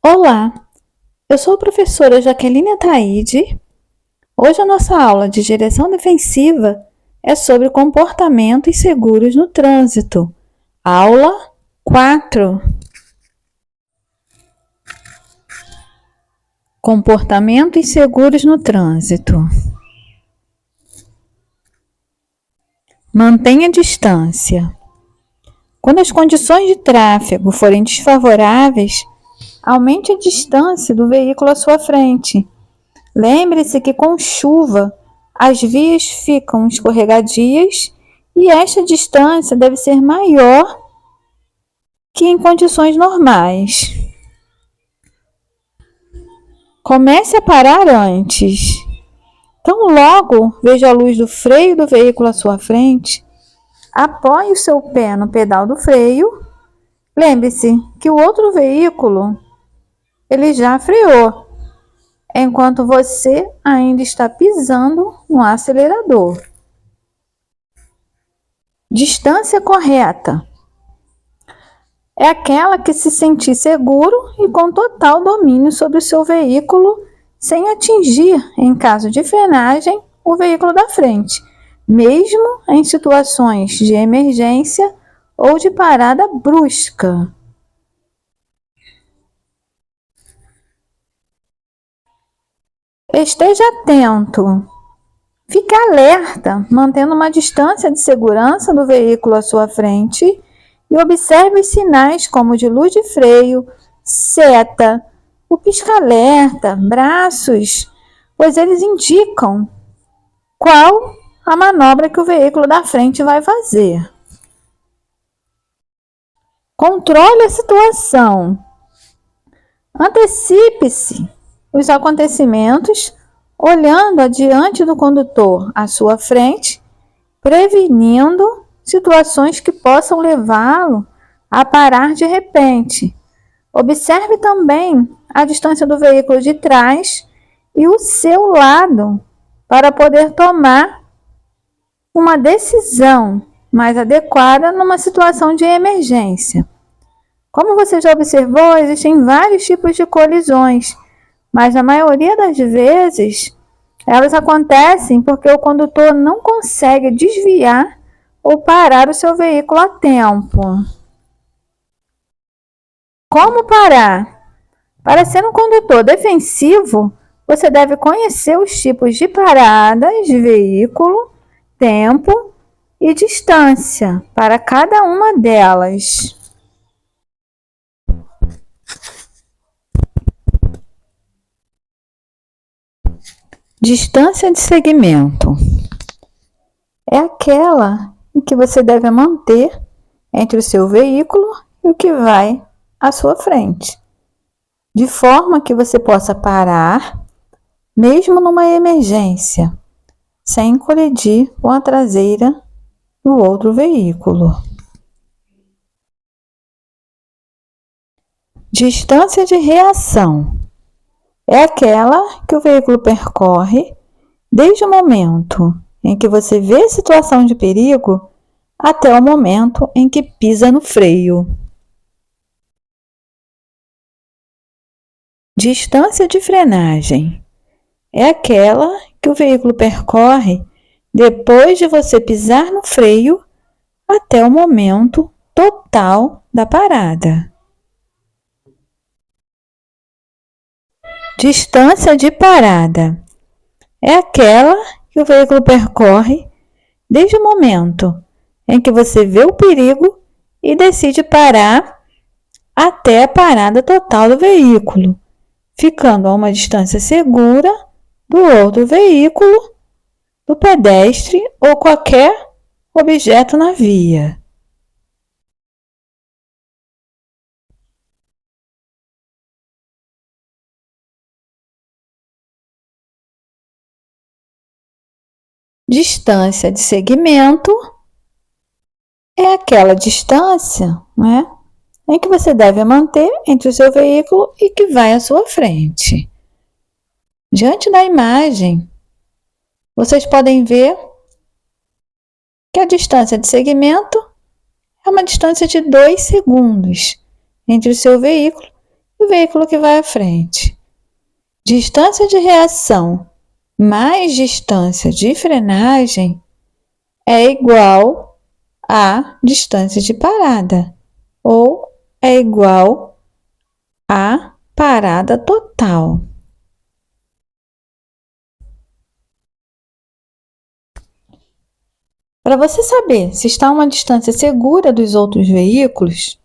Olá, eu sou a professora Jaqueline Ataide. Hoje a nossa aula de direção defensiva é sobre comportamentos seguros no trânsito. Aula 4. Comportamentos seguros no trânsito. Mantenha distância. Quando as condições de tráfego forem desfavoráveis, aumente a distância do veículo à sua frente. Lembre-se que com chuva as vias ficam escorregadias e esta distância deve ser maior que em condições normais. Comece a parar antes. Tão logo veja a luz do freio do veículo à sua frente, apoie o seu pé no pedal do freio. Lembre-se que o outro veículo ele já freou, enquanto você ainda está pisando no acelerador. Distância correta é aquela que se sentir seguro e com total domínio sobre o seu veículo, sem atingir, em caso de frenagem, o veículo da frente, mesmo em situações de emergência ou de parada brusca. Esteja atento. Fique alerta, mantendo uma distância de segurança do veículo à sua frente e observe os sinais como de luz de freio, seta, o pisca-alerta, braços, pois eles indicam qual a manobra que o veículo da frente vai fazer. Controle a situação. Antecipe-se os acontecimentos olhando adiante do condutor à sua frente, prevenindo situações que possam levá-lo a parar de repente. Observe também a distância do veículo de trás e o seu lado para poder tomar uma decisão mais adequada numa situação de emergência. Como você já observou, existem vários tipos de colisões, mas na maioria das vezes elas acontecem porque o condutor não consegue desviar ou parar o seu veículo a tempo. Como parar? Para ser um condutor defensivo, você deve conhecer os tipos de paradas de veículo, tempo e distância para cada uma delas. Distância de segmento é aquela em que você deve manter entre o seu veículo e o que vai à sua frente, de forma que você possa parar, mesmo numa emergência, sem colidir com a traseira do outro veículo. Distância de reação é aquela que o veículo percorre desde o momento em que você vê a situação de perigo até o momento em que pisa no freio. Distância de frenagem é aquela que o veículo percorre depois de você pisar no freio até o momento total da parada. Distância de parada é aquela que o veículo percorre desde o momento em que você vê o perigo e decide parar até a parada total do veículo, ficando a uma distância segura do outro veículo, do pedestre ou qualquer objeto na via. Distância de segmento é aquela distância, em que você deve manter entre o seu veículo e que vai à sua frente. Diante da imagem, vocês podem ver que a distância de segmento é uma distância de 2 segundos entre o seu veículo e e o veículo que vai à frente. Distância de reação mais distância de frenagem é igual a distância de parada, ou é igual a parada total. Para você saber se está a uma distância segura dos outros veículos,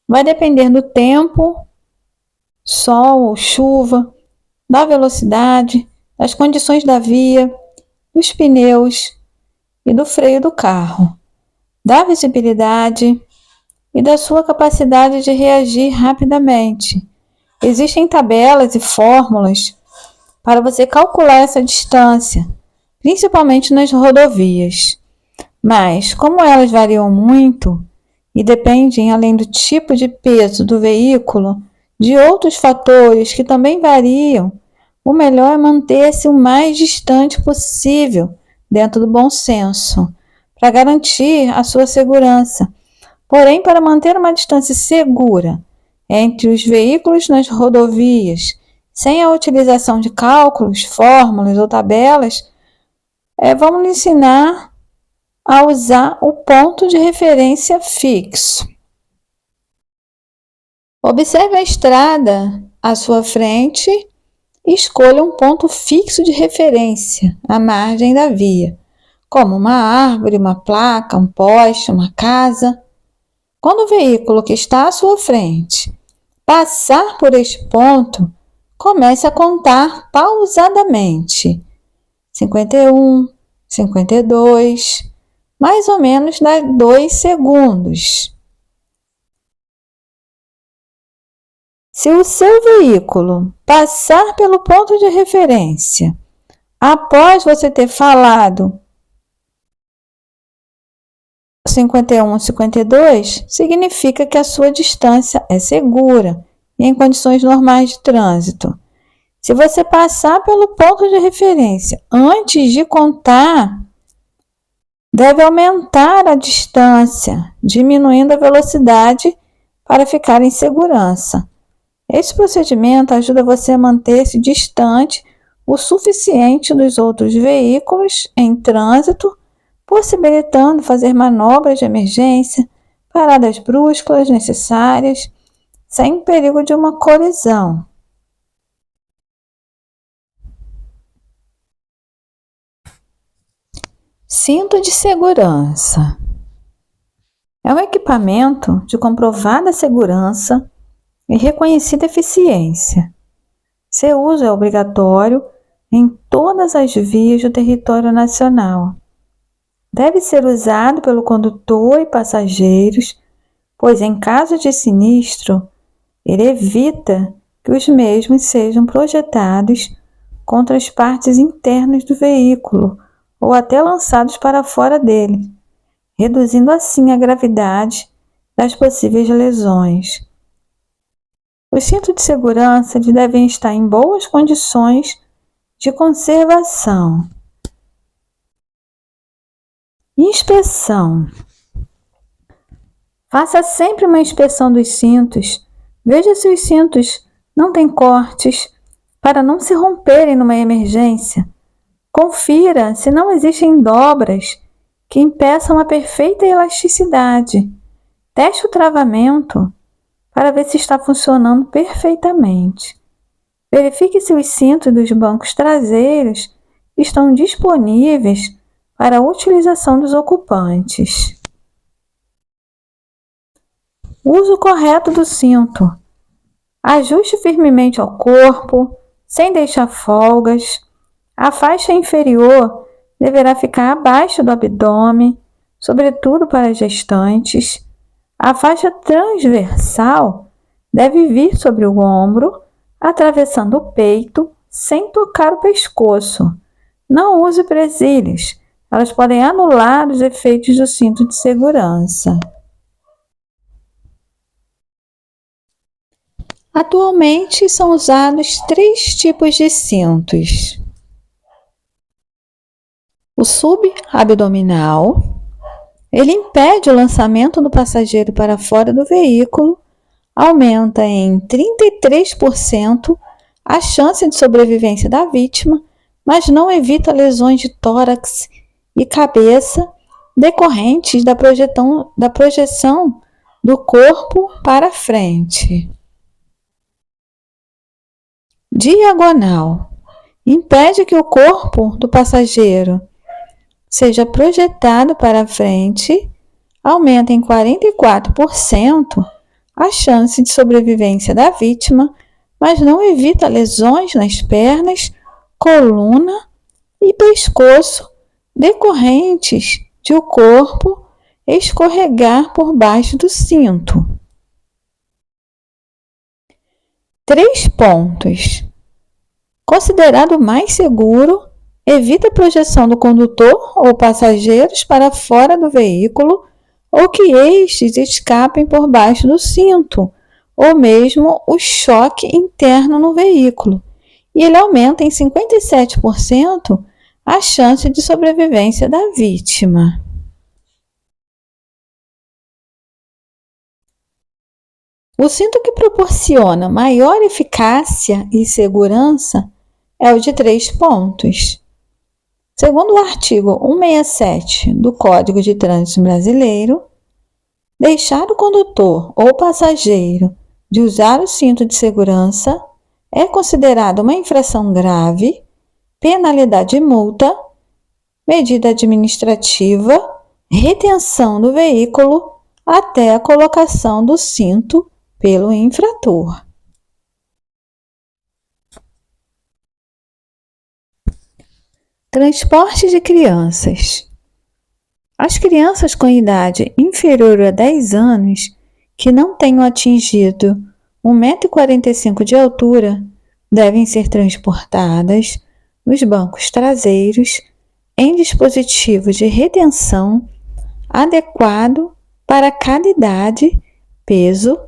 vai depender do tempo, sol ou chuva, da velocidade, das condições da via, dos pneus e do freio do carro, da visibilidade e da sua capacidade de reagir rapidamente. Existem tabelas e fórmulas para você calcular essa distância, principalmente nas rodovias. Mas, como elas variam muito e dependem, além do tipo de peso do veículo, de outros fatores que também variam, o melhor é manter-se o mais distante possível, dentro do bom senso, para garantir a sua segurança. Porém, para manter uma distância segura entre os veículos nas rodovias, sem a utilização de cálculos, fórmulas ou tabelas, vamos lhe ensinar a usar o ponto de referência fixo. Observe a estrada à sua frente e escolha um ponto fixo de referência à margem da via, como uma árvore, uma placa, um poste, uma casa. Quando o veículo que está à sua frente passar por este ponto, comece a contar pausadamente. 51, 52, mais ou menos dá 2 segundos. Se o seu veículo passar pelo ponto de referência após você ter falado 51, 52, significa que a sua distância é segura e em condições normais de trânsito. Se você passar pelo ponto de referência antes de contar, deve aumentar a distância, diminuindo a velocidade para ficar em segurança. Esse procedimento ajuda você a manter-se distante o suficiente dos outros veículos em trânsito, possibilitando fazer manobras de emergência, paradas bruscas necessárias, sem perigo de uma colisão. Cinto de segurança. É um equipamento de comprovada segurança e reconhecida eficiência. Seu uso é obrigatório em todas as vias do território nacional. Deve ser usado pelo condutor e passageiros, pois em caso de sinistro, ele evita que os mesmos sejam projetados contra as partes internas do veículo ou até lançados para fora dele, reduzindo assim a gravidade das possíveis lesões. Os cintos de segurança devem estar em boas condições de conservação. Inspeção. Faça sempre uma inspeção dos cintos. Veja se os cintos não têm cortes para não se romperem numa emergência. Confira se não existem dobras que impeçam a perfeita elasticidade. Teste o travamento para ver se está funcionando perfeitamente. Verifique se os cintos dos bancos traseiros estão disponíveis para a utilização dos ocupantes. Uso correto do cinto. Ajuste firmemente ao corpo, sem deixar folgas. A faixa inferior deverá ficar abaixo do abdômen, sobretudo para gestantes. A faixa transversal deve vir sobre o ombro, atravessando o peito, sem tocar o pescoço. Não use presilhas, elas podem anular os efeitos do cinto de segurança. Atualmente são usados 3 tipos de cintos: o subabdominal. Ele impede o lançamento do passageiro para fora do veículo aumenta em 33% a chance de sobrevivência da vítima, mas não evita lesões de tórax e cabeça decorrentes da projeção do corpo para frente. Diagonal. Impede que o corpo do passageiro seja projetado para frente, aumenta em 44% a chance de sobrevivência da vítima, mas não evita lesões nas pernas, coluna e pescoço decorrentes de o corpo escorregar por baixo do cinto. 3 pontos. Considerado mais seguro, evita a projeção do condutor ou passageiros para fora do veículo ou que estes escapem por baixo do cinto, ou mesmo o choque interno no veículo. E ele aumenta em 57% a chance de sobrevivência da vítima. O cinto que proporciona maior eficácia e segurança é o de 3 pontos. Segundo o artigo 167 do Código de Trânsito Brasileiro, deixar o condutor ou passageiro de usar o cinto de segurança é considerado uma infração grave, penalidade de multa, medida administrativa, retenção do veículo até a colocação do cinto pelo infrator. Transporte de crianças. As crianças com idade inferior a 10 anos que não tenham atingido 1,45 m de altura devem ser transportadas nos bancos traseiros em dispositivo de retenção adequado para cada idade, peso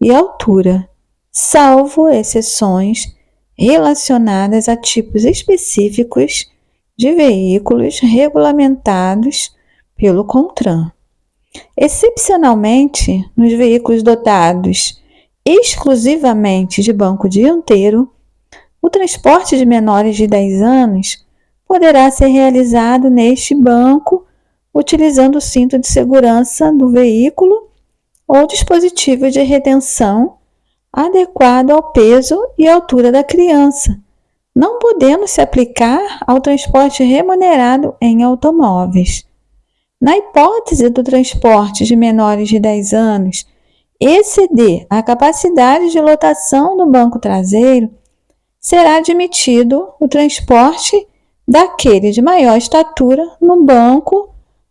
e altura, salvo exceções relacionadas a tipos específicos de veículos regulamentados pelo CONTRAN. Excepcionalmente, nos veículos dotados exclusivamente de banco dianteiro, o transporte de menores de 10 anos poderá ser realizado neste banco utilizando o cinto de segurança do veículo ou dispositivo de retenção adequado ao peso e altura da criança, não podendo se aplicar ao transporte remunerado em automóveis. Na hipótese do transporte de menores de 10 anos exceder a capacidade de lotação do banco traseiro, será admitido o transporte daquele de maior estatura no banco,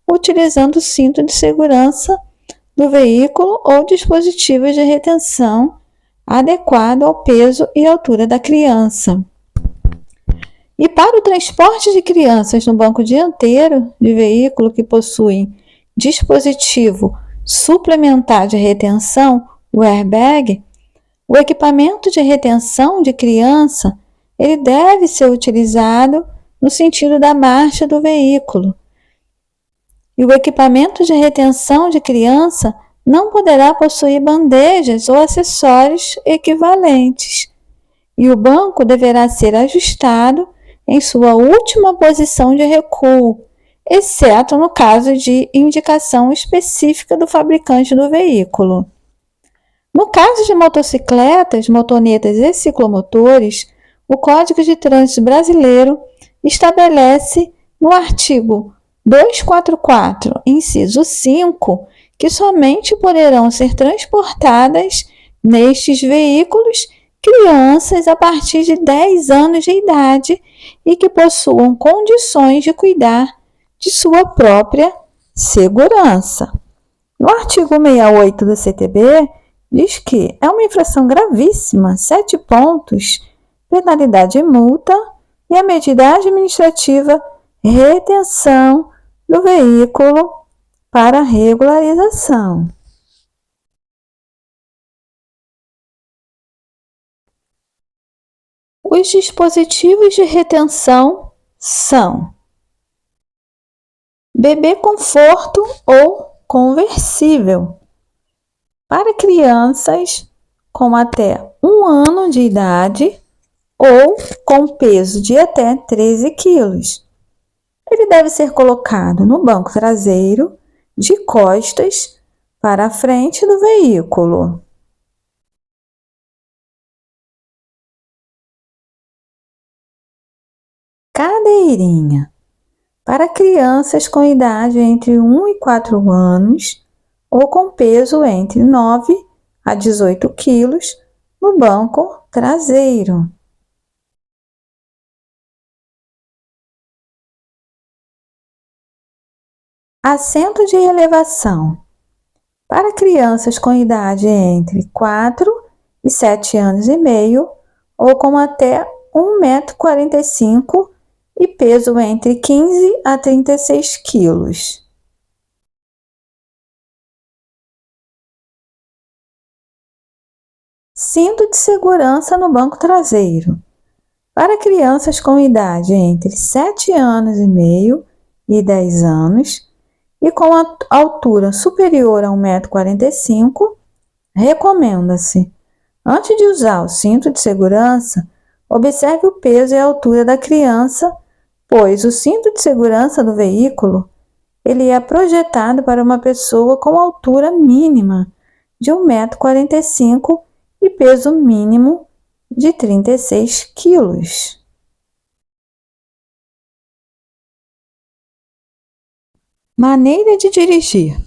utilizando o cinto de segurança do veículo ou dispositivos de retenção adequado ao peso e altura da criança. E para o transporte de crianças no banco dianteiro de veículo que possuem dispositivo suplementar de retenção, o airbag, o equipamento de retenção de criança ele deve ser utilizado no sentido da marcha do veículo. E o equipamento de retenção de criança não poderá possuir bandejas ou acessórios equivalentes. E o banco deverá ser ajustado em sua última posição de recuo, exceto no caso de indicação específica do fabricante do veículo. No caso de motocicletas, motonetas e ciclomotores, o Código de Trânsito Brasileiro estabelece no artigo 244, inciso 5, que somente poderão ser transportadas nestes veículos crianças a partir de 10 anos de idade e que possuam condições de cuidar de sua própria segurança. No artigo 68 do CTB, diz que é uma infração gravíssima, 7 pontos, penalidade e multa e a medida administrativa retenção do veículo para regularização. Os dispositivos de retenção são bebê conforto ou conversível. Para crianças com até 1 ano de idade ou com peso de até 13 quilos. Ele deve ser colocado no banco traseiro, de costas para a frente do veículo. Cadeirinha. Para crianças com idade entre 1 e 4 anos ou com peso entre 9 a 18 quilos no banco traseiro. Assento de elevação. Para crianças com idade entre 4 e 7 anos e meio ou com até 1,45 m e peso entre 15 a 36 quilos. Cinto de segurança no banco traseiro. Para crianças com idade entre 7 anos e meio e 10 anos e com a altura superior a 1,45 m, recomenda-se, antes de usar o cinto de segurança, observe o peso e a altura da criança, pois o cinto de segurança do veículo ele é projetado para uma pessoa com altura mínima de 1,45 m e peso mínimo de 36 quilos. Maneira de dirigir.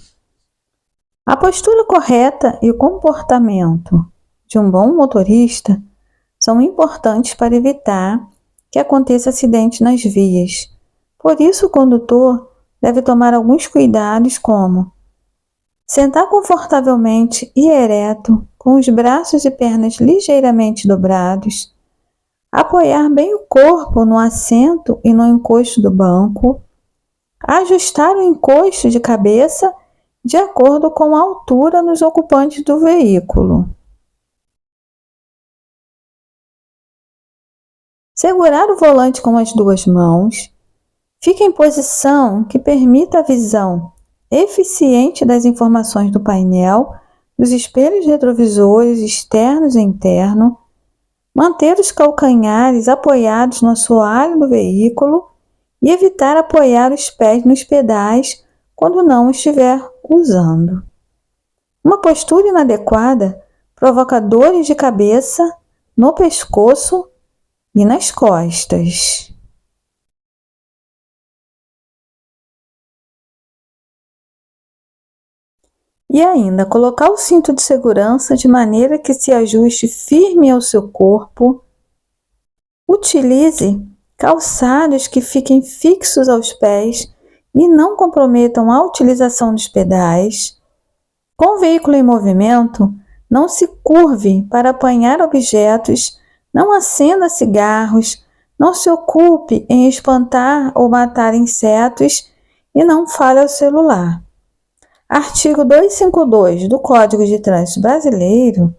A postura correta e o comportamento de um bom motorista são importantes para evitar que aconteça acidente nas vias. Por isso, o condutor deve tomar alguns cuidados, como sentar confortavelmente e ereto, com os braços e pernas ligeiramente dobrados, apoiar bem o corpo no assento e no encosto do banco, ajustar o encosto de cabeça de acordo com a altura nos ocupantes do veículo. Segurar o volante com as duas mãos. Fique em posição que permita a visão eficiente das informações do painel, dos espelhos retrovisores externos e internos. Manter os calcanhares apoiados no assoalho do veículo e evitar apoiar os pés nos pedais quando não estiver usando. Uma postura inadequada provoca dores de cabeça, no pescoço e nas costas. E ainda, colocar o cinto de segurança de maneira que se ajuste firme ao seu corpo. Utilize calçados que fiquem fixos aos pés e não comprometam a utilização dos pedais. Com o veículo em movimento, não se curve para apanhar objetos, não acenda cigarros, não se ocupe em espantar ou matar insetos e não fale ao celular. Artigo 252 do Código de Trânsito Brasileiro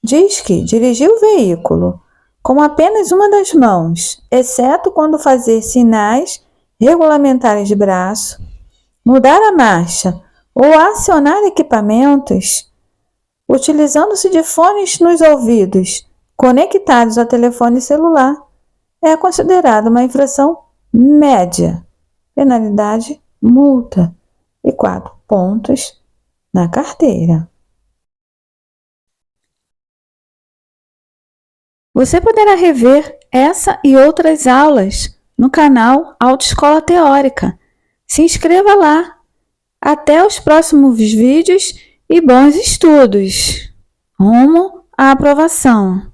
diz que dirigir o veículo com apenas uma das mãos, exceto quando fazer sinais regulamentares de braço, mudar a marcha ou acionar equipamentos, utilizando-se de fones nos ouvidos conectados ao telefone celular, é considerado uma infração média, penalidade multa e 4 pontos na carteira. Você poderá rever essa e outras aulas no canal Autoescola Teórica. Se inscreva lá. Até os próximos vídeos e bons estudos! Rumo à aprovação!